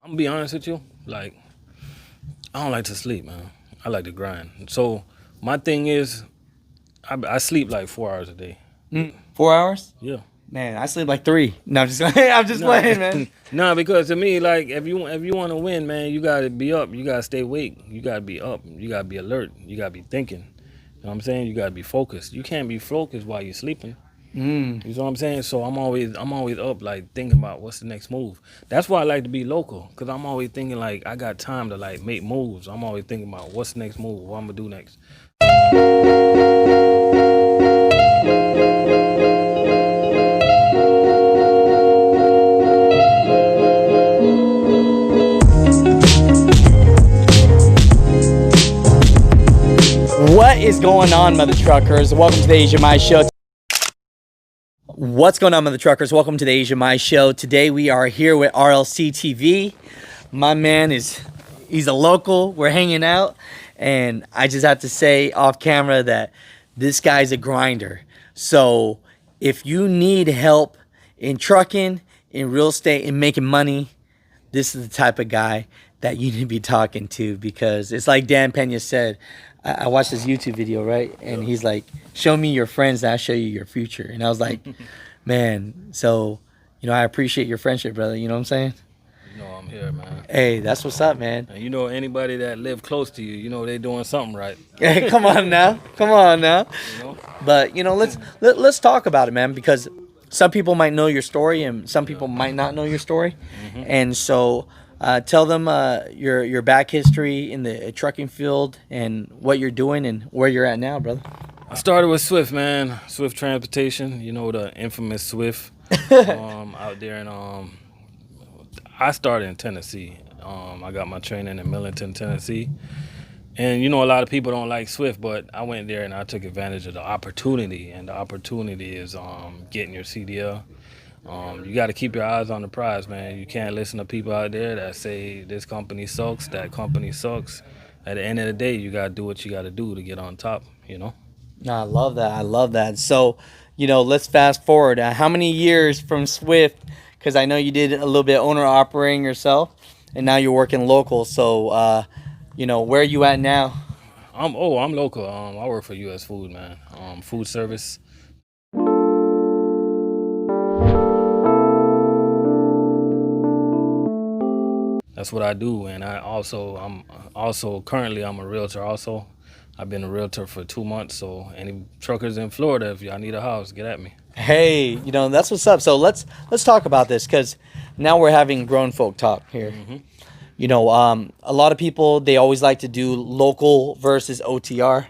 I'm gonna be honest with you. Like, I don't like to sleep, man. I like to grind. So my thing is, I sleep like 4 hours a day. 4 hours? Yeah. Man, I sleep like 3. No, I'm just I'm just No, playing, man. no, because to me, like if you want to win, man, you gotta be up. You gotta stay awake. You gotta be up. You gotta be alert. You gotta be thinking. You know what I'm saying? You gotta be focused. You can't be focused while you're sleeping. Mm. You know what I'm saying? So I'm always up, like thinking about what's the next move. That's why I like to be local, cause I'm always thinking like I got time to like make moves. I'm always thinking about what's the next move, what I'm gonna do next. What is going on, mother truckers? Welcome to the Asian Mai Show. What's going on, mother truckers? Welcome to the Asian Mai Show. Today we are here with RLC TV. My man he's a local. We're hanging out, and I just have to say off camera that this guy's a grinder. So if you need help in trucking, in real estate, in making money, this is the type of guy that you need to be talking to, because it's like Dan Pena said. I watched this YouTube video, right? And he's like, show me your friends and I'll show you your future. And I was like, man, so, I appreciate your friendship, brother. You know what I'm saying? You know I'm here, man. Hey, that's what's up, man. And you know anybody that live close to you, you know they doing something right. Hey, come on now. Come on now. You know? But, let's talk about it, man, because some people might know your story and some people might not know your story. And so tell them your back history in the trucking field and what you're doing and where you're at now, brother. I started with Swift, man. Swift Transportation. You know the infamous Swift. Out there in I started in Tennessee. I got my training in Millington, Tennessee. And a lot of people don't like Swift, but I went there and I took advantage of the opportunity. And the opportunity is getting your CDL. You got to keep your eyes on the prize, man. You can't listen to people out there that say this company sucks, that company sucks. At the end of the day, you got to do what you got to do to get on top, No, I love that. I love that. So, let's fast forward. How many years from Swift? Because I know you did a little bit owner operating yourself, and now you're working local. So, where are you at now? I'm local. I work for U.S. Food, man. Food service. That's what I do, and I'm currently I'm a realtor. Also, I've been a realtor for 2 months. So any truckers in Florida, if y'all need a house, get at me. Hey, that's what's up. So let's talk about this, because now we're having grown folk talk here. A lot of people, they always like to do local versus OTR,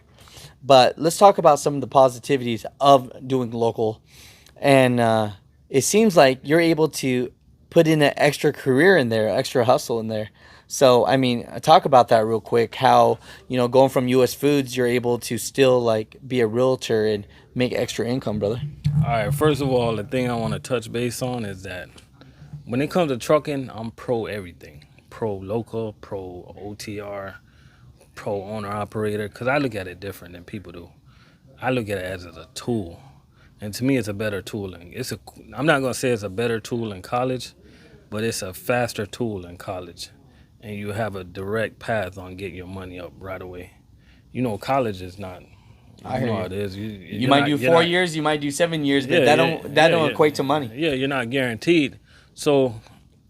but let's talk about some of the positivities of doing local. And it seems like you're able to put in an extra career in there, extra hustle in there. So, talk about that real quick. How, going from US Foods, you're able to still like be a realtor and make extra income, brother. All right. First of all, the thing I want to touch base on is that when it comes to trucking, I'm pro everything. Pro local, pro OTR, pro owner operator, because I look at it different than people do. I look at it as a tool. And to me, it's a better tool. I'm not going to say it's a better tool in college, but it's a faster tool in college. And you have a direct path on getting your money up right away. College is not. I You hear know you. how it is. You might do 4 years, you might do 7 years, but that don't equate to money. Yeah, you're not guaranteed. So,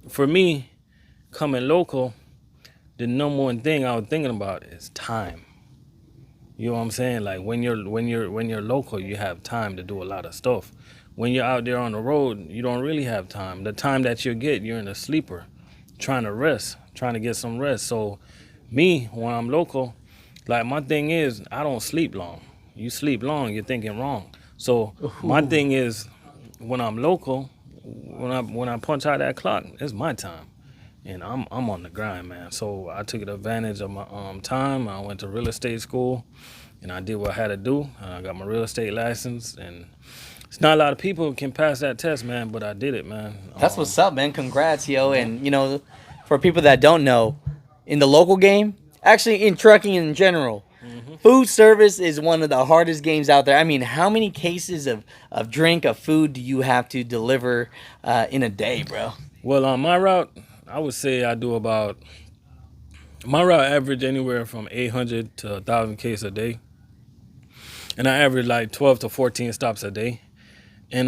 for me, coming local, the number one thing I was thinking about is time. You know what I'm saying? Like when you're local, you have time to do a lot of stuff. When you're out there on the road, you don't really have time. The time that you get, you're in a sleeper, trying to rest, trying to get some rest. So, me, when I'm local, like my thing is, I don't sleep long. You sleep long, you're thinking wrong. So my thing is, when I'm local, when I punch out that clock, it's my time, and I'm on the grind, man. So I took advantage of my time. I went to real estate school, and I did what I had to do. I got my real estate license, and it's not a lot of people who can pass that test, man. But I did it, man. That's what's up, man. Congrats, yo. And for people that don't know, in the local game, actually in trucking in general, food service is one of the hardest games out there. How many cases of food do you have to deliver in a day, bro? Well, on my route, I would say I do about my route average anywhere from 800 to 1,000 Ks a day, and I average like 12 to 14 stops a day. And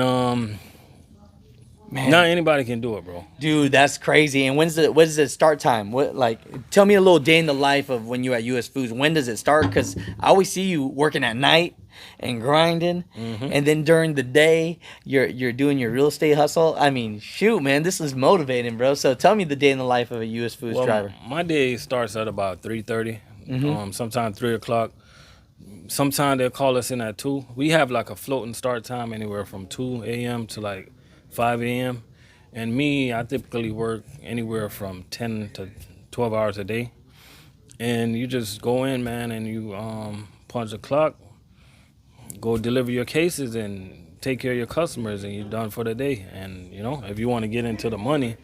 Man, not anybody can do it, bro. dude, that's crazy. And when's the start time? What, like, tell me a little day in the life of when you at US Foods. When does it start? Because I always see you working at night and grinding, and then during the day you're doing your real estate hustle. I mean, shoot, man, this is motivating, bro. So tell me the day in the life of a US Foods driver. My day starts at about 3:30. Sometimes 3 o'clock. Sometimes they'll call us in at 2. We have like a floating start time anywhere from 2 a.m. to like 5 a.m. And me, I typically work anywhere from 10 to 12 hours a day. And you just go in, man, and you punch the clock, go deliver your cases, and take care of your customers, and you're done for the day. And, you know, if you want to get into the money,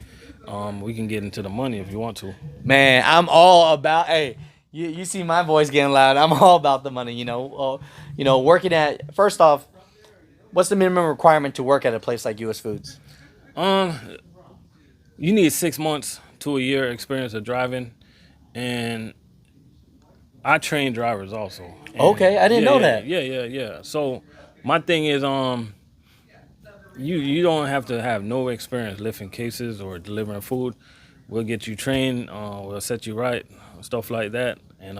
we can get into the money if you want to. Man, I'm all about. Hey, you see my voice getting loud. I'm all about the money. Working at, first off, what's the minimum requirement to work at a place like US Foods? You need 6 months to a year experience of driving, and I train drivers also. And Okay, I didn't know that. Yeah. So my thing is, you don't have to have no experience lifting cases or delivering food. We'll get you trained. We'll set you right, stuff like that, and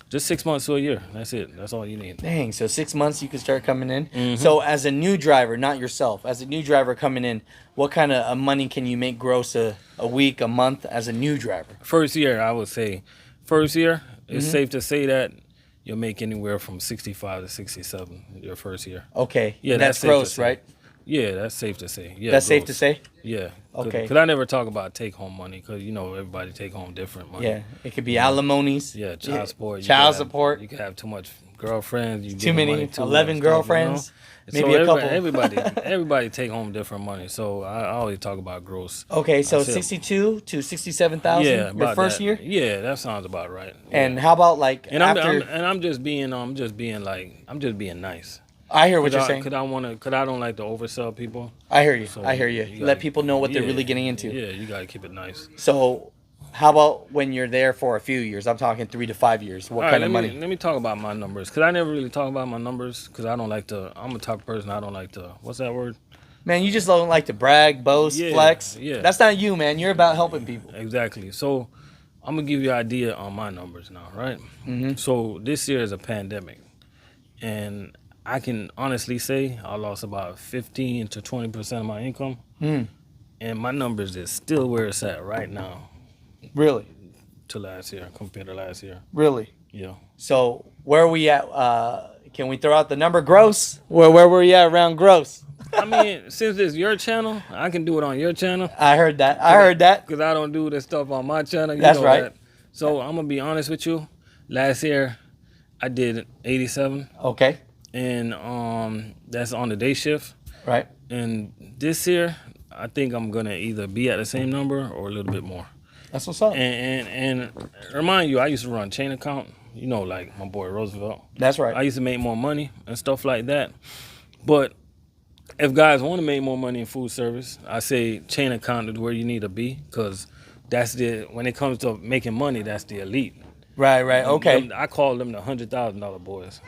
just 6 months to a year. That's it. That's all you need. Dang, so 6 months you can start coming in. So as a new driver, not yourself, as a new driver coming in, what kind of money can you make gross a week, a month as a new driver? First year, I would say, it's safe to say that you'll make anywhere from 65 to 67 your first year. Okay, Yeah, that's that's safe to gross, say. right? Yeah, that's safe to say. Yeah, That's safe to gross. say? Yeah. Okay. Because I never talk about take-home money because, you know, everybody take home different money. Yeah, it could be alimonies. Yeah, child support. Child support. You can have too much girlfriends. You Too give them many, money too 11 much, girlfriends, you know? maybe a couple. Everybody take home different money. So I always talk about gross. Okay, so That's it. 62 to 67,000 Yeah, your about first that. year? Yeah, that sounds about right. And how about like And after? I'm just being nice. I hear what you're saying. Cause I don't like to oversell people. I hear you. So I hear you. you Let gotta- people know what they're yeah, really getting into. Yeah, you gotta keep it nice. So, how about when you're there for a few years? I'm talking 3 to 5 years. What All kind right, of money? Let me talk about my numbers, cause I never really talk about my numbers, cause I don't like to. I'm a type of person. I don't like to. What's that word? Man, you just don't like to brag, boast, Yeah, flex. yeah. That's not you, man. You're about helping people. Exactly. So I'm gonna give you an idea on my numbers now, right? So this year is a pandemic, and I can honestly say I lost about 15 to 20% of my income, and my numbers is still where it's at right now Really? to last year compared to last year. Really? Yeah. So, where are we at? Can we throw out the number gross? Where were we at around gross? I mean, since it's your channel, I can do it on your channel. I heard that. I heard that. Because I don't do this stuff on my channel. You That's know right. that. So I'm going to be honest with you. Last year, I did 87. Okay. And that's on the day shift. Right. And this year, I think I'm going to either be at the same number or a little bit more. That's what's up. And remind you, I used to run chain account. You know, like my boy Roosevelt. That's right. I used to make more money and stuff like that. But if guys want to make more money in food service, I say chain account is where you need to be, because when it comes to making money, that's the elite. Right. Okay. I call them the $100,000 boys,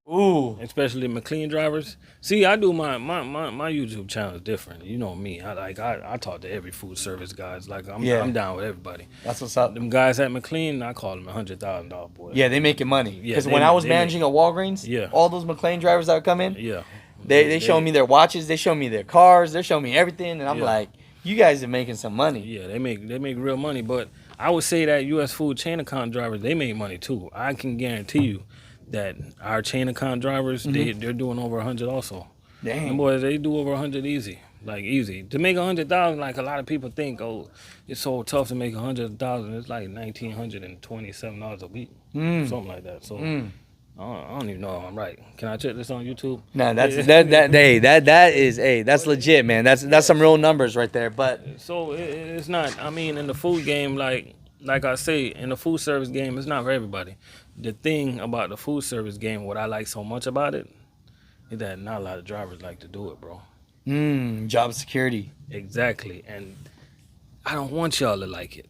Ooh. especially McLean drivers. See, I do my YouTube channel is different. You know me. I talk to every food service guys. Like I'm down with everybody. That's what's up. Them guys at McLean, I call them the $100,000 boys. Yeah, they making money. Yeah, Because they when I was they managing a Walgreens, Yeah. all those McLean drivers that would come in, Yeah. they show me their watches, they show me their cars, they show me everything, and I'm Yeah. like, you guys are making some money. Yeah, they make real money, but I would say that U.S. food chain account drivers, they make money too. I can guarantee you that our chain account drivers, they're doing over 100 also. Dang. Them boys, they do over 100 easy, like easy. To make 100,000, like a lot of people think, oh, it's so tough to make 100,000. It's like $1,927 a week, something like that. So I don't even know if I'm right. Can I check this on YouTube? No, that's legit, man. That's some real numbers right there. But So it's not. I mean, in the food game, like I say, in the food service game, it's not for everybody. The thing about the food service game, what I like so much about it, is that not a lot of drivers like to do it, bro. Job security. Exactly. And I don't want y'all to like it.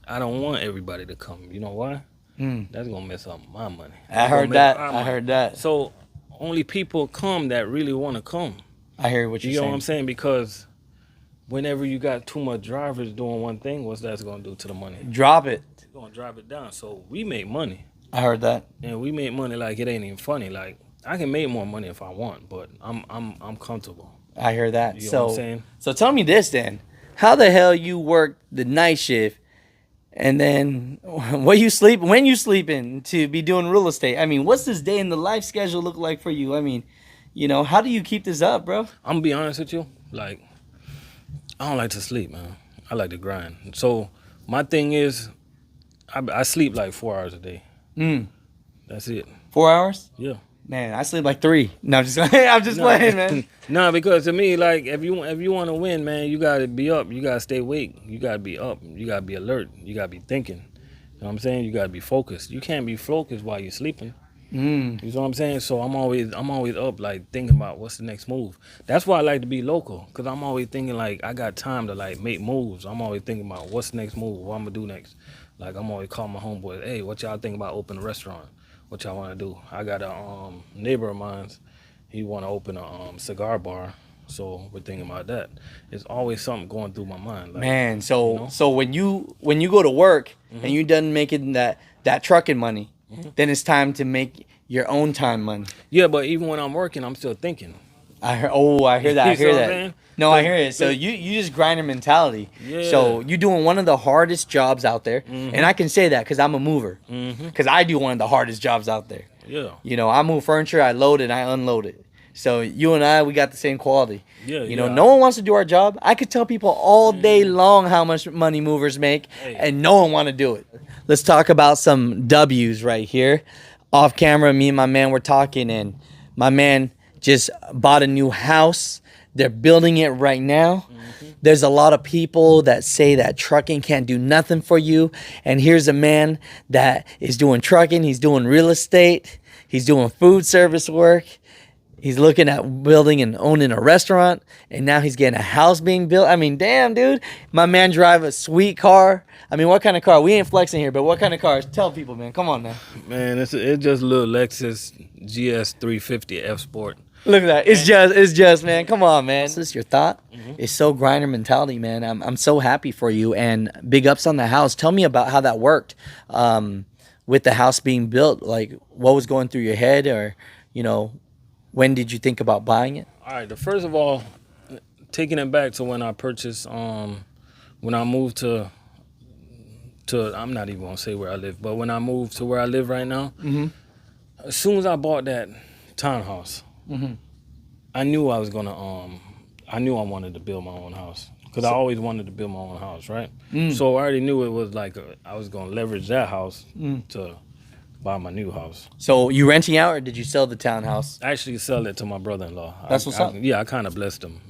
I don't want everybody to come. You know why? That's gonna mess up my money. I heard that. I heard that. So only people come that really want to come. I hear what you're You know saying. what I'm saying? Because whenever you got too much drivers doing one thing, what's that gonna do to the money? Drop it. It's gonna drive it down. So we make money. I heard that. And we make money like it ain't even funny. Like I can make more money if I want, but I'm comfortable. I hear that. You know what I'm saying? So tell me this then. How the hell you work the night shift and then when you sleeping to be doing real estate? I mean, what's this day in the life schedule look like for you? I mean, how do you keep this up, bro? I'm gonna be honest with you. Like, I don't like to sleep, man. I like to grind. So my thing is, I sleep like 4 hours a day. That's it. 4 hours? Yeah. Man, I sleep like 3. No, I'm just playing, man. No, because to me, like, if you want to win, man, you gotta be up. You gotta stay awake. You gotta be up. You gotta be alert. You gotta be thinking. You know what I'm saying? You gotta be focused. You can't be focused while you're sleeping. You know what I'm saying? So I'm always up, like, thinking about what's the next move. That's why I like to be local, because I'm always thinking, like, I got time to, like, make moves. I'm always thinking about what's the next move, what I'm going to do next. Like, I'm always calling my homeboys, hey, what y'all think about opening a restaurant? What y'all want to do? I got a neighbor of mine, he want to open a cigar bar, so we're thinking about that. It's always something going through my mind. Like, man, so when you go to work and you done making that trucking money, then it's time to make your own time money. Yeah, but even when I'm working, I'm still thinking. I hear that. I hear that. No, I hear it. So you just grinder mentality. Yeah. So you're doing one of the hardest jobs out there, and I can say that because I'm a mover. Because I do one of the hardest jobs out there. Yeah. I move furniture, I load it, and I unload it. So you and I, we got the same quality. Yeah. No one wants to do our job. I could tell people all day long how much money movers make, and no one want to do it. Let's talk about some W's right here. Off camera, me and my man were talking, and my man just bought a new house. They're building it right now. There's a lot of people that say that trucking can't do nothing for you. And here's a man that is doing trucking. He's doing real estate. He's doing food service work. He's looking at building and owning a restaurant. And now he's getting a house being built. I mean, damn, dude. My man drive a sweet car. I mean, what kind of car? We ain't flexing here, but what kind of cars? Tell people, man. Come on now. Man, it's just a little Lexus GS 350 F Sport. Look at that. It's just, man. Come on, man. This is your thought. It's so grinder mentality, man. I'm so happy for you. And big ups on the house. Tell me about how that worked with the house being built. Like, what was going through your head, or, when did you think about buying it? All right. First of all, taking it back to when I purchased, when I moved to I'm not even gonna say where I live, but when I moved to where I live right now, as soon as I bought that townhouse, I knew I was gonna I knew I wanted to build my own house, because I always wanted to build my own house, right? So I already knew it was like I was gonna leverage that house to buy my new house. So you renting out, or did you sell the townhouse? I actually sell it to my brother-in-law. That's what's up. Yeah, I kind of blessed him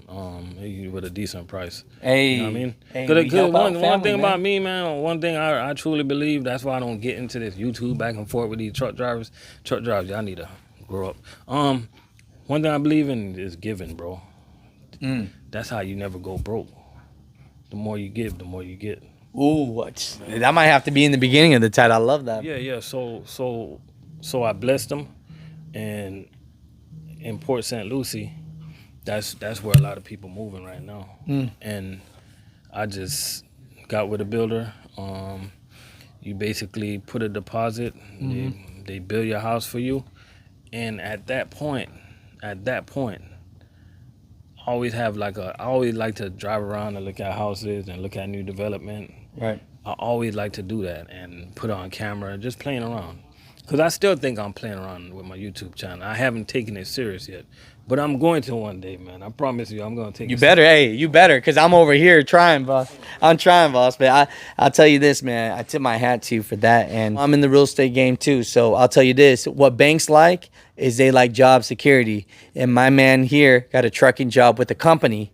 with a decent price. Hey, you know what I mean? Hey, one thing about me, man, one thing I truly believe, that's why I don't get into this YouTube back and forth with these truck drivers. Truck drivers, y'all need to grow up. One thing I believe in is giving, bro. That's how you never go broke. The more you give, the more you get. Ooh, what? That might have to be in the beginning of the title. I love that. Yeah. So I blessed them, and in Port St. Lucie, that's where a lot of people moving right now. And I just got with a builder. You basically put a deposit. They build your house for you, and at that point, I always like to drive around and look at houses and look at new development. Right. I always like to do that and put it on camera, just playing around. Because I still think I'm playing around with my YouTube channel. I haven't taken it serious yet. But I'm going to one day, man. I promise you, I'm going to take it serious. You better, because I'm over here trying, boss. I'm trying, boss. But I'll tell you this, man. I tip my hat to you for that. And I'm in the real estate game, too. So I'll tell you this. What banks like is they like job security. And my man here got a trucking job with a company,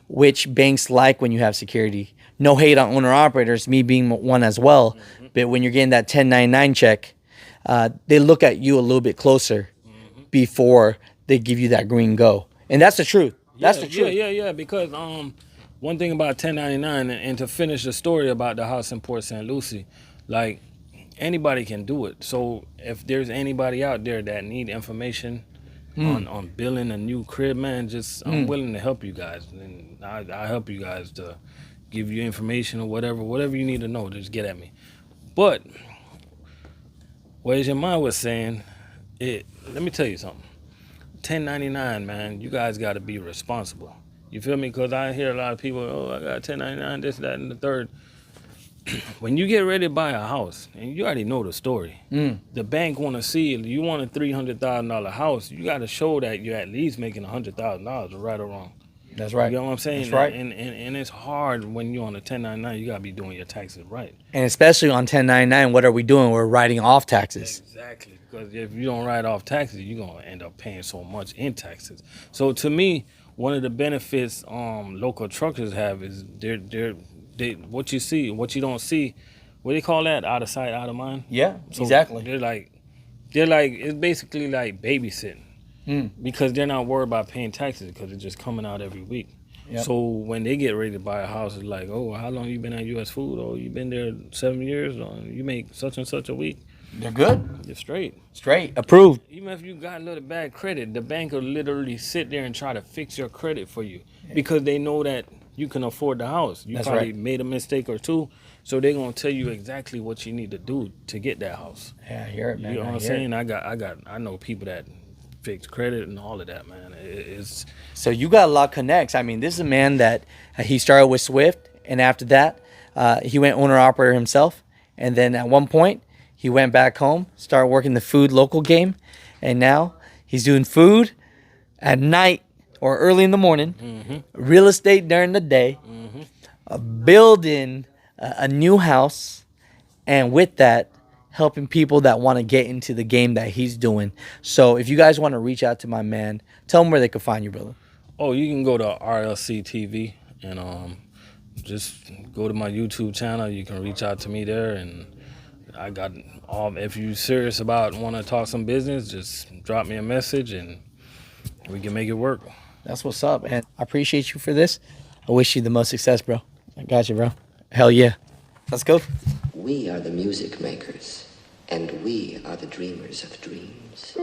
which banks like when you have security. No hate on owner-operators, me being one as well. But when you're getting that 1099 check, they look at you a little bit closer before they give you that green go. And that's the truth. That's the truth. Yeah. Because one thing about 1099, and to finish the story about the house in Port St. Lucie, like anybody can do it. So if there's anybody out there that need information on building a new crib, man, just I'm willing to help you guys, and I help you guys to give you information or whatever you need to know. Just get at me. But what Asian Mai was saying, let me tell you something. 1099, man, you guys got to be responsible. You feel me? Because I hear a lot of people, oh, I got 1099, this, that, and the third. When you get ready to buy a house, and you already know the story, the bank want to see, you want a $300,000 house, you got to show that you're at least making $100,000, right or wrong. That's right. You know what I'm saying? That's right. And it's hard when you're on a 1099, you got to be doing your taxes right. And especially on 1099, what are we doing? We're writing off taxes. Exactly. Because if you don't write off taxes, you're going to end up paying so much in taxes. So to me, one of the benefits local truckers have is they what you see, what you don't see, what do they call that? Out of sight, out of mind? Yeah, So exactly. They're like, it's basically like babysitting. Because they're not worried about paying taxes because it's just coming out every week. Yep. So when they get ready to buy a house, it's like, oh, how long you been at U.S. Food? Oh, you been there 7 years? Oh, you make such and such a week. They're good. You're straight. Straight. Approved. Even if you got a little bad credit, the bank will literally sit there and try to fix your credit for you because they know that you can afford the house. You That's probably right. made a mistake or two, so they're gonna tell you exactly what you need to do to get that house. Yeah, I hear it, man. You know what I'm hear saying? it. I know people that fix credit and all of that, man. It's So you got a lot of connects. I mean, this is a man that he started with Swift, and after that, he went owner-operator himself. And then at one point, he went back home, started working the food local game, and now he's doing food at night or early in the morning, real estate during the day, building a new house, and with that, helping people that want to get into the game that he's doing. So if you guys want to reach out to my man, tell them where they can find you, brother. Oh, you can go to RLC TV and just go to my YouTube channel. You can reach out to me there, and I got all. If you're serious about want to talk some business, just drop me a message and we can make it work. That's what's up, and I appreciate you for this. I wish you the most success, bro. I got you, bro. Hell yeah. Let's go. We are the music makers, and we are the dreamers of dreams.